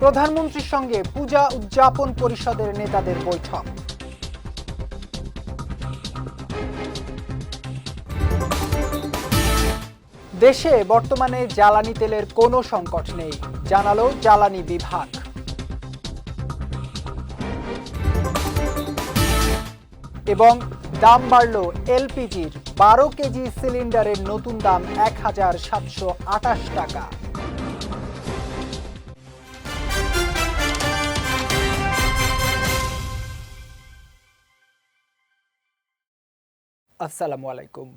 প্রধানমন্ত্রীর সঙ্গে পূজা উদযাপন পরিষদের নেতাদের বৈঠক। দেশে বর্তমানে জ্বালানি তেলের কোনো সংকট নেই, জানালো জ্বালানি বিভাগ। এবং দাম বাড়ল এলপিজির, 12 কেজি সিলিন্ডারের নতুন দাম 1728 টাকা। আসসালামু আলাইকুম।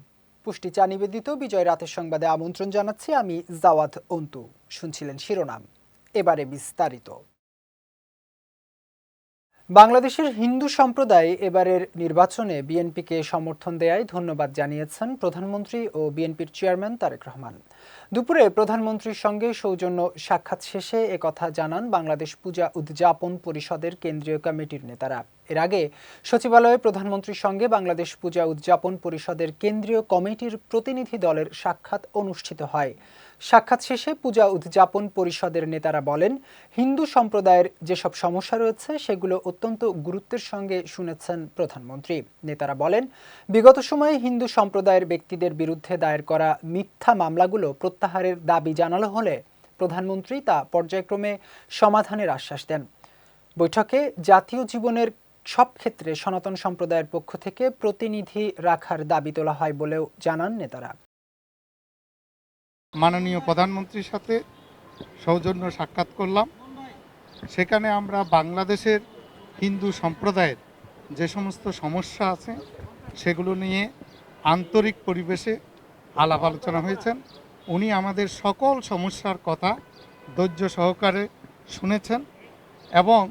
পুষ্টি চা নিবেদিত বিজয় রাতের সংবাদে আমন্ত্রণ জানাচ্ছি আমি জাওয়াদ অন্তু। শুনছিলেন শিরোনাম, এবারে বিস্তারিত। বাংলাদেশের হিন্দু সম্প্রদায় এবারের নির্বাচনে বিএনপিকে সমর্থন দেয়ায় ধন্যবাদ জানিয়েছেন প্রধানমন্ত্রী ও বিএনপির চেয়ারম্যান তারেক রহমান। দুপুরে প্রধানমন্ত্রীর সঙ্গে সৌজন্য সাক্ষাৎ শেষে একথা জানান বাংলাদেশ পূজা উদযাপন পরিষদের কেন্দ্রীয় কমিটির নেতারা। এর আগে সচিবালয়ে প্রধানমন্ত্রীর সঙ্গে বাংলাদেশ পূজা উদযাপন পরিষদের কেন্দ্রীয় কমিটির প্রতিনিধি দলের সাক্ষাৎ অনুষ্ঠিত হয়। সাক্ষাৎ শেষে পূজা উদযাপন পরিষদের নেতারা বলেন, হিন্দু সম্প্রদায়ের যেসব সমস্যা রয়েছে সেগুলো অত্যন্ত গুরুত্বের সঙ্গে শুনেছেন প্রধানমন্ত্রী। নেতারা বলেন, বিগত সময়ে হিন্দু সম্প্রদায়ের ব্যক্তিদের বিরুদ্ধে দায়ের করা মিথ্যা মামলাগুলো প্রত্যাহারের দাবি জানানো হলে প্রধানমন্ত্রী তা পর্যায়ক্রমে সমাধানের আশ্বাস দেন। বৈঠকে জাতীয় জীবনের সব ক্ষেত্রে সনাতন সম্প্রদায়ের পক্ষ থেকে প্রতিনিধি রাখার দাবি তোলা হয় বলেও জানান নেতারা। মাননীয় প্রধানমন্ত্রীর সাথে সৌজন্য সাক্ষাৎ করলাম। সেখানে আমরা বাংলাদেশের হিন্দু সম্প্রদায়ের যে সমস্ত সমস্যা আছে সেগুলো নিয়ে আন্তরিক পরিবেশে আলাপ আলোচনা হয়েছেন। উনি আমাদের সকল সমস্যার কথা ধৈর্য সহকারে শুনেছেন এবং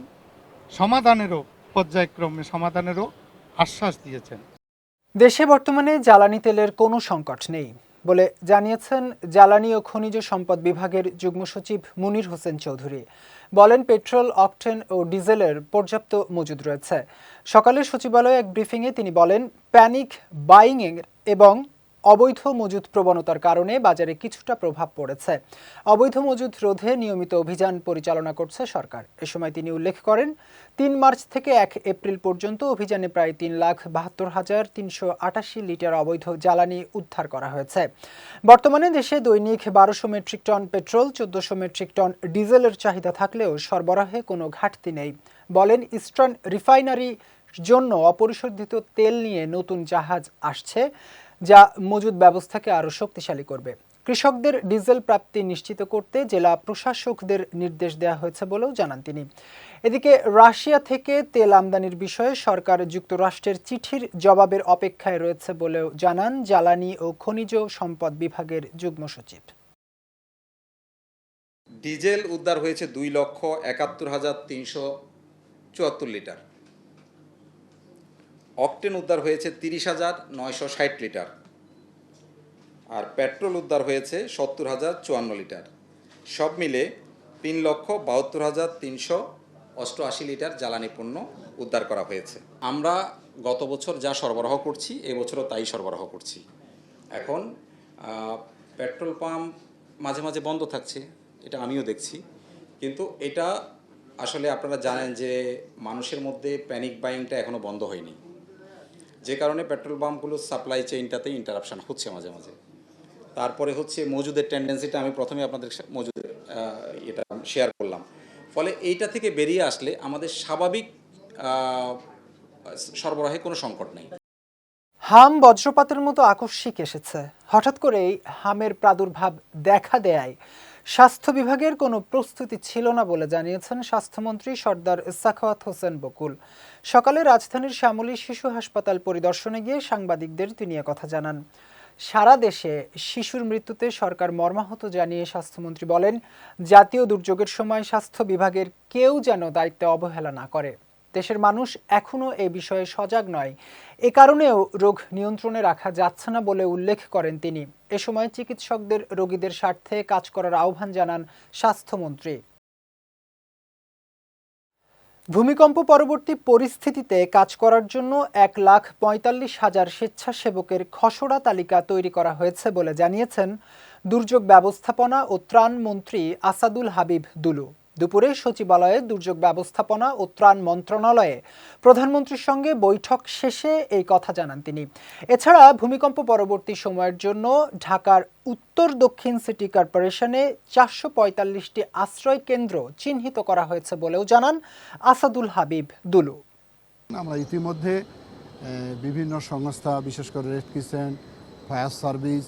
পর্যায়ক্রমে সমাধানেরও আশ্বাস দিয়েছেন। দেশে বর্তমানে জ্বালানি তেলের কোনো সংকট নেই বলে জানিয়েছেন জ্বালানি ও খনিজ সম্পদ বিভাগের যুগ্ম সচিব মুনির হোসেন চৌধুরী। বলেন, পেট্রোল, অকটেন ও ডিজেলের পর্যাপ্ত মজুদ রয়েছে। সকালে সচিবালয়ে এক ব্রিফিংয়ে তিনি বলেন, প্যানিক বাইং এবং অবৈধ মজুদ প্রবণতার কারণে বাজারে কিছুটা প্রভাব পড়েছে। অবৈধ মজুদ রোধে নিয়মিত অভিযান পরিচালনা করছে সরকার। এ সময় তিনি উল্লেখ করেন, 3 মার্চ থেকে 1 এপ্রিল পর্যন্ত অভিযানে প্রায় 3,72,388 লিটার অবৈধ জ্বালানি উদ্ধার করা হয়েছে। বর্তমানে দেশে দৈনিক 1200 metric ton petrol, 1400 metric ton ডিজেলের চাহিদা থাকলেও সরবরাহে কোনো ঘাটতি নেই। বলেন, ইস্টার্ন রিফাইনারির জন্য অপরিশোধিত তেল নিয়ে নতুন জাহাজ আসছে, যা মজুদ ব্যবস্থাকে আরও শক্তিশালী করবে। কৃষকদের ডিজেল প্রাপ্তি নিশ্চিত করতে জেলা প্রশাসকদের নির্দেশ দেওয়া হয়েছে বলেও জানান তিনি। এদিকে রাশিয়া থেকে তেল আমদানির বিষয়ে সরকার যুক্তরাষ্ট্রের চিঠির জবাবের অপেক্ষায় রয়েছে বলেও জানান জ্বালানি ও খনিজ সম্পদ বিভাগের যুগ্ম সচিব। ডিজেল উদ্ধার হয়েছে 2,71,374 লিটার। অকটেন উদ্ধার হয়েছে 30,960 লিটার। আর পেট্রোল উদ্ধার হয়েছে 70,054 লিটার। সব মিলে 3,72,388 লিটার জ্বালানি পণ্য উদ্ধার করা হয়েছে। আমরা গত বছর যা সরবরাহ করছি এবছরও তাই সরবরাহ করছি। এখন পেট্রোল পাম্প মাঝে মাঝে বন্ধ থাকছে, এটা আমিও দেখছি, কিন্তু এটা আসলে আপনারা জানেন যে মানুষের মধ্যে প্যানিক বাইংটা এখনও বন্ধ হয়নি, যে কারণে পেট্রোল পাম্পগুলোর সাপ্লাই চেইনটাতে ইন্টারাপশান হচ্ছে মাঝে মাঝে। তারপরে হচ্ছে মজুদের টেন্ডেন্সিটা আমি প্রথমে আপনাদের মজুদের এটা শেয়ার করলাম। ফলে এইটা থেকে বেরিয়ে আসলে আমাদের স্বাভাবিক সরবরাহে কোনো সংকট নেই। হাম বজ্রপাতের মতো আকস্মিক এসেছে। হঠাৎ করেই হামের প্রাদুর্ভাব দেখা দেয় স্বাস্থ্য বিভাগের কোনো প্রস্তুতি ছিল না বলে জানিয়েছেন স্বাস্থ্যমন্ত্রী সর্দার সাখাওয়াত হোসেন বকুল। সকালে রাজধানীর শ্যামলী শিশু হাসপাতাল পরিদর্শনে গিয়ে সাংবাদিকদের তিনি কথা জানান। সারা দেশে শিশুর মৃত্যুতে সরকার মর্মাহত জানিয়ে স্বাস্থ্যমন্ত্রী বলেন, জাতীয় দুর্যোগের সময় স্বাস্থ্য বিভাগের কেউ যেন দায়িত্বে অবহেলা না করে। দেশের মানুষ এখনও এ বিষয়ে সজাগ নয়, এ কারণেও রোগ নিয়ন্ত্রণে রাখা যাচ্ছে না বলে উল্লেখ করেন তিনি। এ সময় চিকিৎসকদের রোগীদের স্বার্থে কাজ করার আহ্বান জানান স্বাস্থ্যমন্ত্রী। ভূমিকম্প পরবর্তী পরিস্থিতিতে কাজ করার জন্য 1,45,000 স্বেচ্ছাসেবকের খসড়া তালিকা তৈরি করা হয়েছে বলে জানিয়েছেন দুর্যোগ ব্যবস্থাপনা ও ত্রাণ মন্ত্রী আসাদুল হাবিব দুলু। দুপুরে সচিবালয়ে দুর্যোগ ব্যবস্থাপনা ও ত্রাণ মন্ত্রণালয়ে প্রধানমন্ত্রীর সঙ্গে বৈঠক শেষে এই কথা জানান তিনি। এছাড়া ভূমিকম্প পরবর্তী সময়ের জন্য ঢাকার উত্তর দক্ষিণ সিটি কর্পোরেশনে 445টি আশ্রয় কেন্দ্র চিহ্নিত করা হয়েছে বলেও জানান আসাদুল হাবিব দুলু। আমরা ইতিমধ্যে বিভিন্ন সংস্থা, বিশেষ করে রেড ক্রিসেন্ট, ফায়ার সার্ভিস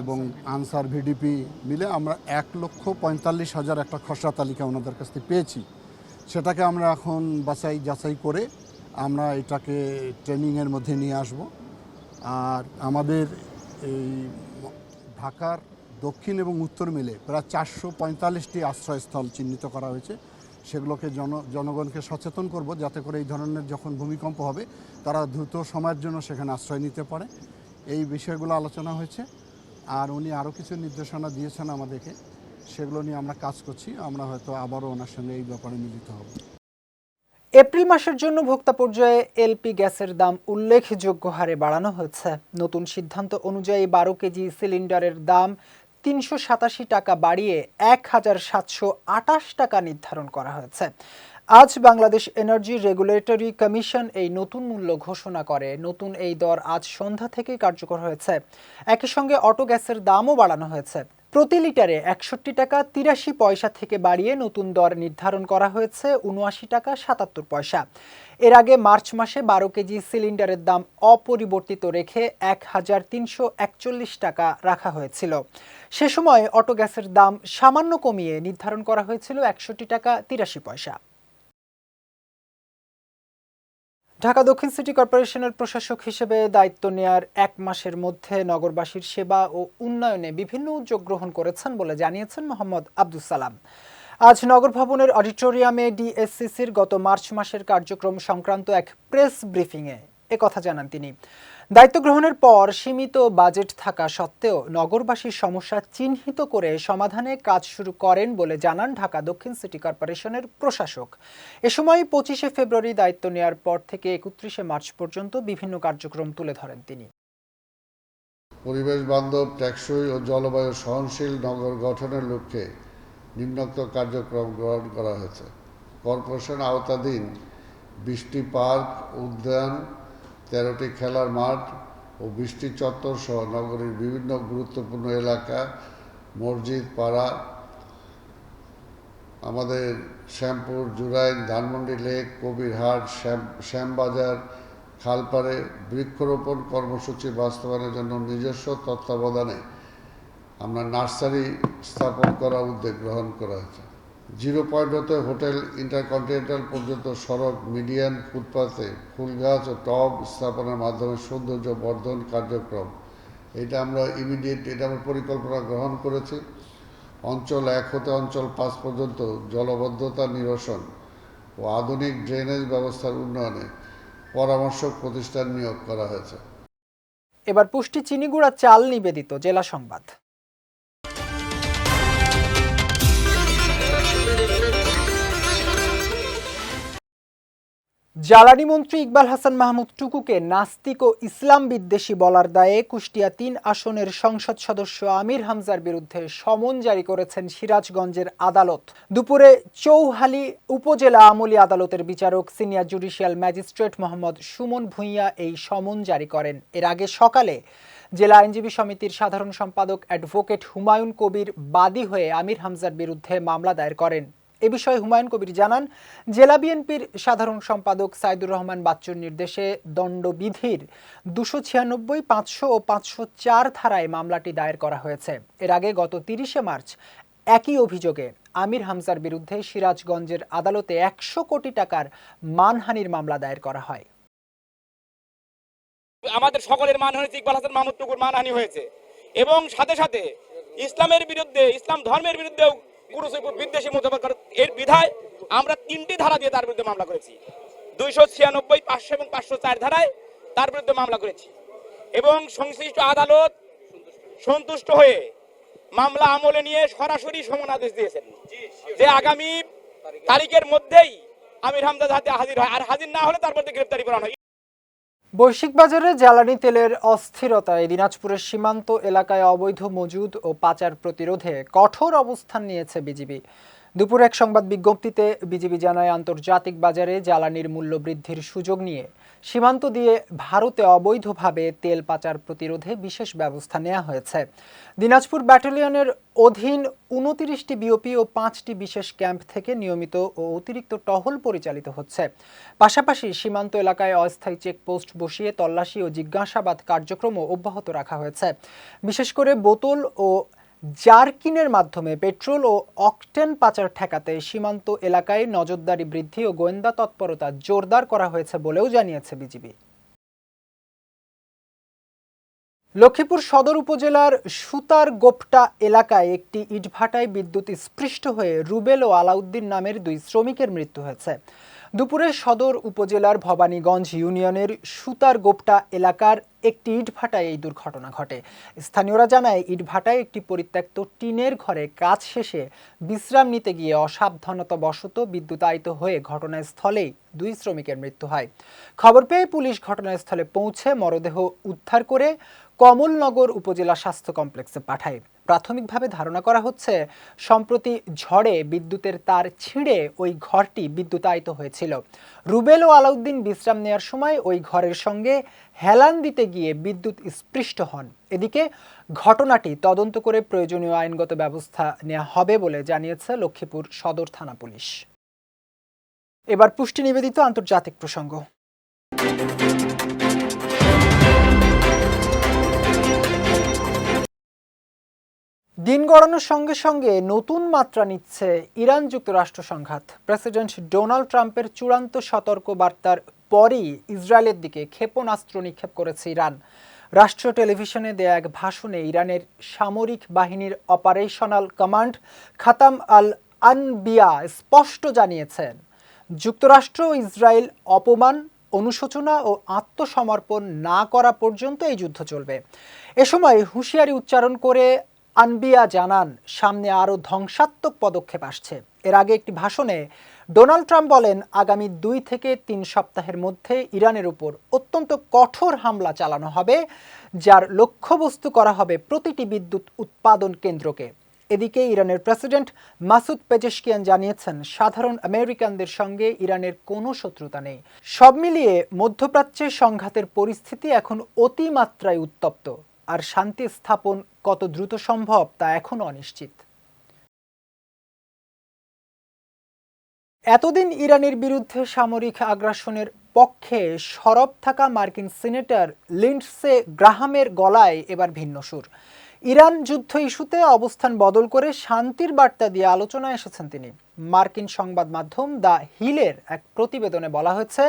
এবং আনসার ভিডিপি মিলে আমরা 1,45,000 একটা খসড়া তালিকা ওনাদের কাছ থেকে পেয়েছি। সেটাকে আমরা এখন যাচাই করে আমরা এটাকে ট্রেনিংয়ের মধ্যে নিয়ে আসব। আর আমাদের এই ঢাকার দক্ষিণ এবং উত্তর মিলে প্রায় 445টি আশ্রয়স্থল চিহ্নিত করা হয়েছে। সেগুলোকে জনগণকে সচেতন করব, যাতে করে এই ধরনের যখন ভূমিকম্প হবে তারা দ্রুত সময়ের জন্য সেখানে আশ্রয় নিতে পারে। এই বিষয়গুলো আলোচনা হয়েছে। আর উনি আরও কিছু নির্দেশনা দিয়েছেন আমাদেরকে, সেগুলো নিয়ে আমরা কাজ করছি। আমরা হয়তো আবারও ওনার সঙ্গে এই ব্যাপারে মিলিত হব। এপ্রিল মাসের জন্য ভোক্তা পর্যায়ে এলপি গ্যাসের দাম উল্লেখযোগ্য হারে বাড়ানো হয়েছে। নতুন সিদ্ধান্ত অনুযায়ী 12 কেজি সিলিন্ডারের দাম 387 টাকা বাড়িয়ে 1,728 টাকা নির্ধারণ করা হয়েছে। আজ বাংলাদেশ এনার্জি রেগুলেটরি কমিশন এই নতুন মূল্য ঘোষণা করে। নতুন এই দর আজ সন্ধ্যা থেকেই কার্যকর হয়েছে। একই সঙ্গে অটো গ্যাসের দামও বাড়ানো হয়েছে। প্রতি লিটারে 61 টাকা 83 পয়সা থেকে বাড়িয়ে নতুন দর নির্ধারণ করা হয়েছে 79 টাকা 77 পয়সা। এর আগে মার্চ মাসে 12 কেজি সিলিন্ডারের দাম অপরিবর্তিত রেখে 1,341 টাকা রাখা হয়েছিল। সে সময় অটো গ্যাসের দাম সামান্য কমিয়ে নির্ধারণ করা হয়েছিল 61 টাকা 83 পয়সা। ঢাকা দক্ষিণ সিটি কর্পোরেশনের প্রশাসক হিসেবে দায়িত্ব নেয়ার 1 মাসের মধ্যে নগরবাসীর সেবা ও উন্নয়নে বিভিন্ন উদ্যোগ গ্রহণ করেছেন বলে জানিয়েছেন মোহাম্মদ আব্দুস সালাম। আজ নগর ভবনের অডিটোরিয়ামে ডিএসসিসির গত মার্চ মাসের কার্যক্রম সংক্রান্ত এক প্রেস ব্রিফিংয়ে একথা জানান তিনি। দায়িত্ব গ্রহণের পর সীমিত বাজেট থাকা সত্ত্বেও নগরবাসীর সমস্যা চিহ্নিত করে সমাধানে কাজ শুরু করেন বলে জানান ঢাকা দক্ষিণ সিটি কর্পোরেশনের প্রশাসক। এ সময় 25শে ফেব্রুয়ারি দায়িত্ব নেওয়ার পর থেকে 31শে মার্চ পর্যন্ত বিভিন্ন কার্যক্রম তুলে ধরেন তিনি। পরিবেশ বান্ধব, টেকসই ও জলবায়ু সহনশীল নগর গঠনের লক্ষ্যে নিম্নোক্ত কার্যক্রম গ্রহণ করা হয়েছে। কর্পোরেশন আওতাধীন 20টি পার্ক, উদ্যান, 13টি খেলার মাঠ ও 20টি চত্বর সহ নগরীর বিভিন্ন গুরুত্বপূর্ণ এলাকা, মসজিদ, পাড়া, আমাদের শ্যামপুর, জুরাইন, ধানমন্ডি লেক, কবিরহাট, শ্যামবাজার, খালপাড়ে বৃক্ষরোপণ কর্মসূচি বাস্তবায়নের জন্য নিজস্ব তত্ত্বাবধানে আমরা নার্সারি স্থাপন করার উদ্যোগ গ্রহণ করা হয়েছে। 0 পয়েন্ট হতে হোটেল ইন্টারকন্টিনেন্টাল পর্যন্ত সড়ক, মিডিয়ান, ফুটপাতে ফুল গাছ ও টব স্থাপনের মাধ্যমে সৌন্দর্য বর্ধন কার্যক্রম, এটা আমরা এটা আমরা পরিকল্পনা গ্রহণ করেছি। অঞ্চল 1 হতে অঞ্চল 5 পর্যন্ত জলবদ্ধতা নিরসন ও আধুনিক ড্রেনেজ ব্যবস্থার উন্নয়নে পরামর্শক প্রতিষ্ঠান নিয়োগ করা হয়েছে। এবার পুষ্টি চিনিগুড়া চাল নিবেদিত জেলা সংবাদ। জ্বালানি মন্ত্রী ইকবাল হাসান মাহমুদ টুকুকে নাস্তিক ও ইসলাম বিদ্বেষী বলার দায়ে কুষ্টিয়া 3 আসনের সংসদ সদস্য আমির হামজার বিরুদ্ধে সমন জারি করেছেন সিরাজগঞ্জের আদালত। দুপুরে চৌহালি উপজেলা আমলি আদালতের বিচারক senior judicial magistrate Mohammad Suman Bhuiyan এই সমন জারি করেন। এর আগে সকালে জেলা আইনজীবী সমিতির সাধারণ সম্পাদক অ্যাডভোকেট হুমায়ুন কবির বাদী হয়ে আমির হামজার বিরুদ্ধে মামলা দায়ের করেন। এ বিষয়ে হুমায়ুন কবির জানান, জেলা বিএনপির সাধারণ সম্পাদক সাইদুর রহমান বাচ্চুর নির্দেশে দণ্ডবিধির 296, 500 ও 504 ধারায় মামলাটি দায়ের করা হয়েছে। এর আগে গত 30শে মার্চ একই অভিযোগে আমির হামজার বিরুদ্ধে সিরাজগঞ্জের আদালতে 100 কোটি টাকার মানহানির মামলা দায়ের করা হয়। আমাদের সকলের মানহানি, ইকবাল হাসান মাহমুদ টুকুর মানহানি হয়েছে এবং সাথে সাথে ইসলামের বিরুদ্ধে, ইসলাম ধর্মের বিরুদ্ধেও বিদ্বেষী মতবাদ এর বিধায় আমরা 3টি ধারা দিয়ে তার বিরুদ্ধে মামলা করেছি। 296, 500 এবং 504 ধারায় তার বিরুদ্ধে মামলা করেছি এবং সংশ্লিষ্ট আদালত সন্তুষ্ট হয়ে মামলা আমলে নিয়ে সরাসরি সমন আদেশ দিয়েছেন যে আগামী তারিখের মধ্যেই আমির হামজা যাতে হাজির হয়, আর হাজির না হলে তার মধ্যে গ্রেফতারি করা হয়। বৈশ্বিক বাজারে জ্বালানি তেলের অস্থিরতায় দিনাজপুরের সীমান্ত এলাকায় অবৈধ মজুদ ও পাচার প্রতিরোধে কঠোর অবস্থান নিয়েছে বিজিবি। দুপুর এক সংবাদ বিজ্ঞপ্তিতে বিজিবি জানায়, আন্তর্জাতিক বাজারে জ্বালানির মূল্য বৃদ্ধির সুযোগ নিয়ে সীমান্ত দিয়ে ভারতে অবৈধভাবে তেল পাচার প্রতিরোধে বিশেষ ব্যবস্থা নেওয়া হয়েছে। দিনাজপুর ব্যাটালিয়নের অধীন ২৯টি বিওপি ও ৫টি বিশেষ ক্যাম্প থেকে নিয়মিত ও অতিরিক্ত টহল পরিচালিত হচ্ছে। পাশাপাশি সীমান্ত এলাকায় অস্থায়ী চেকপোস্ট বসিয়ে তল্লাশি ও জিজ্ঞাসাবাদ কার্যক্রমও অব্যাহত রাখা হয়েছে। বিশেষ করে বোতল ও জারকিনের মাধ্যমে পেট্রোল ও অকটেন পাচার ঠেকাতে সীমান্ত এলাকায় নজরদারি বৃদ্ধি ও গোয়েন্দা তৎপরতা জোরদার করা হয়েছে বলেও জানিয়েছে বিজিবি। লক্ষ্মীপুর সদর উপজেলার সুতারগোপটা এলাকায় একটি ইটভাটায় বিদ্যুৎ স্পৃষ্ট হয়ে রুবেল ও আলাউদ্দিন নামের ২ শ্রমিকের মৃত্যু হয়েছে। দুপুরে সদর উপজেলার ভবানীগঞ্জ ইউনিয়নের সুতারগোপটা এলাকার একটি ইটভাটায় এই দুর্ঘটনা ঘটে। স্থানীয়রা জানায়, ইটভাটায় একটি পরিত্যক্ত টিনের ঘরে কাজ শেষে বিশ্রাম নিতে গিয়ে অসাবধানতাবশত বিদ্যুতায়িত হয়ে ঘটনাস্থলেই ২ শ্রমিকের মৃত্যু হয়। খবর পেয়ে পুলিশ ঘটনাস্থলে পৌঁছে মরদেহ উদ্ধার করে কমলনগর উপজেলা স্বাস্থ্য কমপ্লেক্সে পাঠায়। প্রাথমিকভাবে ধারণা করা হচ্ছে, সম্প্রতি ঝড়ে বিদ্যুতের তার ছিঁড়ে ওই ঘরটি বিদ্যুতায়িত হয়েছিল। রুবেল ও আলাউদ্দিন বিশ্রাম নেওয়ার সময় ওই ঘরের সঙ্গে হেলান দিতে গিয়ে বিদ্যুৎ স্পৃষ্ট হন। এদিকে ঘটনাটি তদন্ত করে প্রয়োজনীয় আইনগত ব্যবস্থা নেওয়া হবে বলে জানিয়েছে লক্ষ্মীপুর সদর থানা পুলিশ। এবার পুষ্টি নিবেদিত আন্তর্জাতিক প্রসঙ্গ। দিন গড়ানোর সঙ্গে সঙ্গে নতুন মাত্রা নিচ্ছে ইরান যুক্তরাষ্ট্র সংঘাত। প্রেসিডেন্ট ডোনাল্ড ট্রাম্পের চূড়ান্ত সতর্ক বার্তার পরই ইসরায়েলের দিকে ক্ষেপণাস্ত্র নিক্ষেপ করেছে ইরান। রাষ্ট্রীয় টেলিভিশনে দেয়া এক ভাষণে ইরানের সামরিক বাহিনীর অপারেশনাল কমান্ড খাতাম আল আনবিয়া স্পষ্ট জানিয়েছেন, যুক্তরাষ্ট্র ও ইসরায়েল অপমান, অনুশোচনা ও আত্মসমর্পণ না করা পর্যন্ত এই যুদ্ধ চলবে। এ সময় হুঁশিয়ারি উচ্চারণ করে আনবিয়া জানান, সামনে আরও ধ্বংসাত্মক পদক্ষেপ আসছে। এর আগে একটি ভাষণে ডোনাল্ড ট্রাম্প বলেন, আগামী ২ থেকে ৩ সপ্তাহের মধ্যে ইরানের উপর অত্যন্ত কঠোর হামলা চালানো হবে, যার লক্ষ্যবস্তু করা হবে প্রতিটি বিদ্যুৎ উৎপাদন কেন্দ্রকে। এদিকে ইরানের প্রেসিডেন্ট মাসুদ পেজেশকিয়ান জানিয়েছেন, সাধারণ আমেরিকানদের সঙ্গে ইরানের কোনো শত্রুতা নেই। সব মিলিয়ে মধ্যপ্রাচ্যের সংঘাতের পরিস্থিতি এখন অতিমাত্রায় উত্তপ্ত, আর শান্তি স্থাপন কত দ্রুত সম্ভব তা এখনো অনিশ্চিত। এতদিন ইরানের বিরুদ্ধে সামরিক আগ্রাসনের পক্ষে সরব থাকা মার্কিন সিনেটর লিন্ডসে গ্রাহামের গলায় এবার ভিন্ন সুর। ইরান যুদ্ধ ইস্যুতে অবস্থান বদল করে শান্তির বার্তা দিয়ে আলোচনায় এসেছেন তিনি। মার্কিন সংবাদ মাধ্যম দ্য হিলের এক প্রতিবেদনে বলা হয়েছে,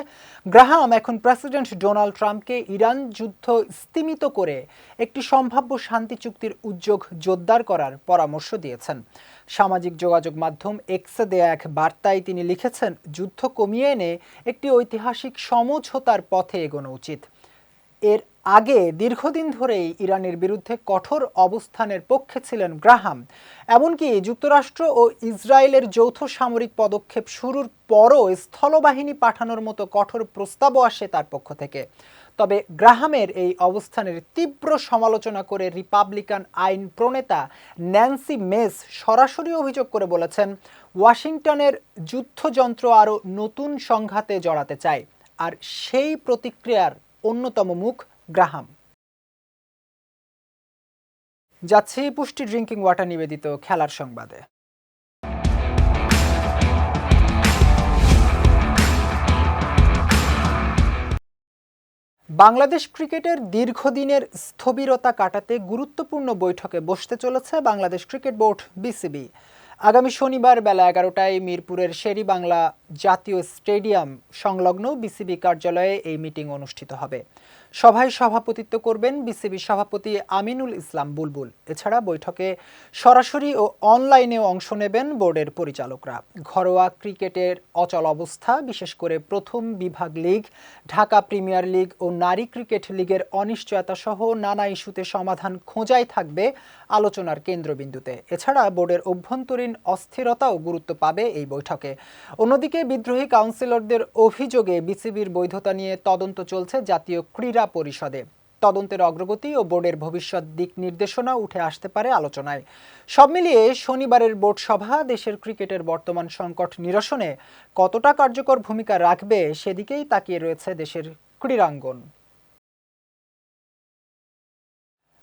গ্রাহাম এখন প্রেসিডেন্ট ডোনাল্ড ট্রাম্পকে ইরান যুদ্ধ স্তিমিত করে একটি সম্ভাব্য শান্তি চুক্তির উদ্যোগ জোরদার করার পরামর্শ দিয়েছেন। সামাজিক যোগাযোগ মাধ্যম এক্সে দেয়া এক বার্তায় তিনি লিখেছেন, যুদ্ধ কমিয়ে এনে একটি ঐতিহাসিক সমঝোতার পথে এগোনো উচিত। এর আগে দীর্ঘদিন ধরেই ইরানের বিরুদ্ধে কঠোর অবস্থানের পক্ষে ছিলেন গ্রাহাম। এমনকি যুক্তরাষ্ট্র ও ইসরায়েলের যৌথ সামরিক পদক্ষেপ শুরুর পরও স্থলবাহিনী পাঠানোর মতো কঠোর প্রস্তাবও আসে তার পক্ষ থেকে। তবে গ্রাহামের এই অবস্থানের তীব্র সমালোচনা করে রিপাবলিকান আইন প্রণেতা ন্যান্সি মেস সরাসরি অভিযোগ করে বলেছেন, ওয়াশিংটনের যুদ্ধযন্ত্র আরও নতুন সংঘাতে জড়াতে চায়, আর সেই প্রতিক্রিয়ার অন্যতম মুখ গ্রাহাম। যাচ্ছে পুষ্টি ড্রিঙ্কিং ওয়াটার নিবেদিত খেলার সংবাদে। বাংলাদেশ ক্রিকেটের দীর্ঘদিনের স্থবিরতা কাটাতে গুরুত্বপূর্ণ বৈঠকে বসতে চলেছে বাংলাদেশ ক্রিকেট বোর্ড বিসিবি। আগামী শনিবার বেলা ১১টায় মিরপুরের শেরেবাংলা জাতীয় স্টেডিয়াম সংলগ্ন বিসিবি কার্যালয়ে এই মিটিং অনুষ্ঠিত হবে। সভায় সভাপতিত্ব করবেন বিসিবি সভাপতি আমিনুল ইসলাম বুলবুল। এছাড়া বৈঠকে সরাসরি ও অনলাইনেও অংশ নেবেন বোর্ডের পরিচালকরা। ঘরোয়া ক্রিকেটের অচল অবস্থা, বিশেষ করে প্রথম বিভাগ লিগ, ঢাকা প্রিমিয়ার লিগ ও নারী ক্রিকেট লিগের অনিশ্চয়তা সহ নানা ইস্যুতে সমাধান খোঁজাই থাকবে আলোচনার কেন্দ্রবিন্দুতে। এছাড়া বোর্ডের অভ্যন্তরীণ অস্থিরতাও গুরুত্ব পাবে এই বৈঠকে। অন্যদিকে বিদ্রোহী কাউন্সিলরদের অভিযোগে বিসিবির বৈধতা নিয়ে তদন্ত চলছে জাতীয় ক্রীড়া পরিষদে। তদন্তের অগ্রগতি ও বোর্ডের ভবিষ্যৎ দিক নির্দেশনা উঠে আসতে পারে আলোচনায়। সব মিলিয়ে শনিবারের বোর্ড সভা দেশের ক্রিকেটের বর্তমান সংকট নিরসনে কতটা কার্যকর ভূমিকা রাখবে সেদিকেই তাকিয়ে রয়েছে দেশের ক্রীড়াঙ্গন।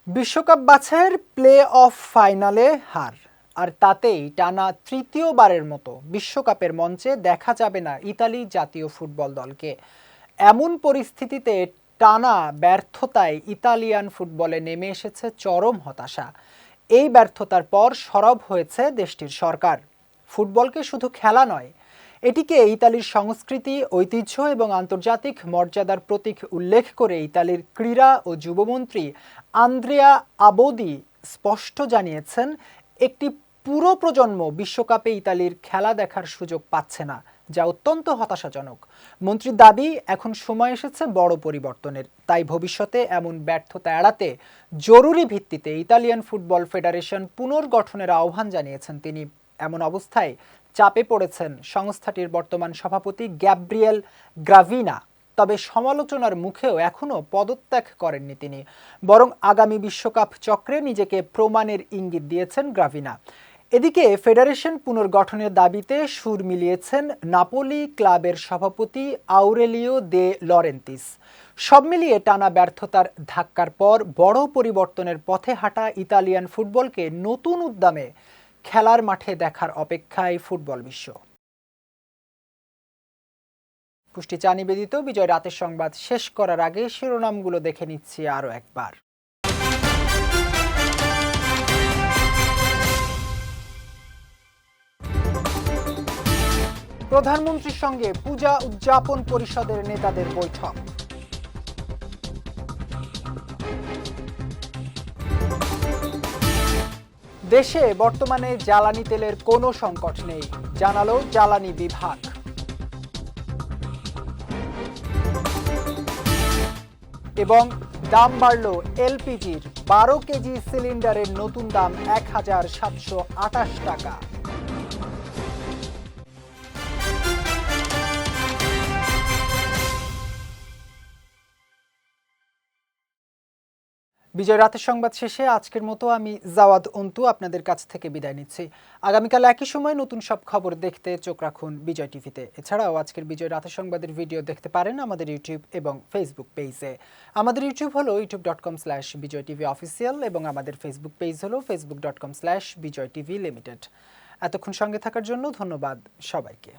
বিশ্বকাপ বাছাইয়ের প্লে অফ ফাইনালে হার, আর তাতেই টানা তৃতীয়বারের মতো বিশ্বকাপের মঞ্চে দেখা যাবে না ইতালি জাতীয় ফুটবল দলকে। এমন পরিস্থিতিতে টানা ব্যর্থতায় ইতালিয়ান ফুটবলে নেমে এসেছে চরম হতাশা। এই ব্যর্থতার পর সরব হয়েছে দেশটির সরকার। ফুটবলকে শুধু খেলা নয়, এটিকে ইতালির সংস্কৃতি, ঐতিহ্য এবং আন্তর্জাতিক মর্যাদার প্রতীক উল্লেখ করে ইতালির ক্রীড়া ও যুবমন্ত্রী আন্দ্রেয়া আবোদি স্পষ্ট জানিয়েছেন, একটি পুরো প্রজন্ম বিশ্বকাপে ইতালির খেলা দেখার সুযোগ পাচ্ছে না, যা অত্যন্ত হতাশাজনক। মন্ত্রীর দাবি, এখন সময় এসেছে বড় পরিবর্তনের। তাই ভবিষ্যতে এমন ব্যর্থতা এড়াতে জরুরি ভিত্তিতে ইতালিয়ান ফুটবল ফেডারেশন পুনর্গঠনের আহ্বান জানিয়েছেন তিনি। এমন অবস্থায় চাপে পড়েছেন সংস্থাটির বর্তমান সভাপতি গ্যাব্রিয়েল গ্রাভিনা। তবে সমালোচনার মুখেও এখনও পদত্যাগ করেননি তিনি, বরং আগামী বিশ্বকাপ চক্রে নিজেকে প্রমাণের ইঙ্গিত দিয়েছেন গ্রাভিনা। এদিকে ফেডারেশন পুনর্গঠনের দাবিতে সুর মিলিয়েছেন নাপোলি ক্লাবের সভাপতি আউরেলিও দে লরেন্তিস। সব মিলিয়ে টানা ব্যর্থতার ধাক্কার পর বড় পরিবর্তনের পথে হাঁটা ইতালিয়ান ফুটবলকে নতুন উদ্যমে খেলার মাঠে দেখার অপেক্ষায় ফুটবল বিশ্ব। পুষ্টি চা নিবেদিত বিজয় রাতের সংবাদ শেষ করার আগে শিরোনামগুলো দেখে নিচ্ছি আরও একবার। প্রধানমন্ত্রীর সঙ্গে পূজা উদযাপন পরিষদের নেতাদের বৈঠক। দেশে বর্তমানে জ্বালানি তেলের কোনো সংকট নেই, জানালো জ্বালানি বিভাগ। এবং দাম বাড়ল এলপিজির, 12 কেজি সিলিন্ডারের নতুন দাম 1728 টাকা। বিজয় রাতের সংবাদ শেষে আজকের মতো আমি জাওয়াদ অন্তু আপনাদের কাছ থেকে বিদায় নিচ্ছি। আগামীকাল একই সময় নতুন সব খবর দেখতে চোখ রাখুন বিজয় টিভিতে। এছাড়াও আজকের বিজয় রাতের সংবাদের ভিডিও দেখতে পারেন আমাদের ইউটিউব এবং ফেসবুক পেজে। আমাদের ইউটিউব হলো youtube.com/বিজয় টিভি অফিসিয়াল এবং আমাদের ফেসবুক পেজ হলো facebook.com/বিজয় টিভি লিমিটেড। এতক্ষণ সঙ্গে থাকার জন্য ধন্যবাদ সবাইকে।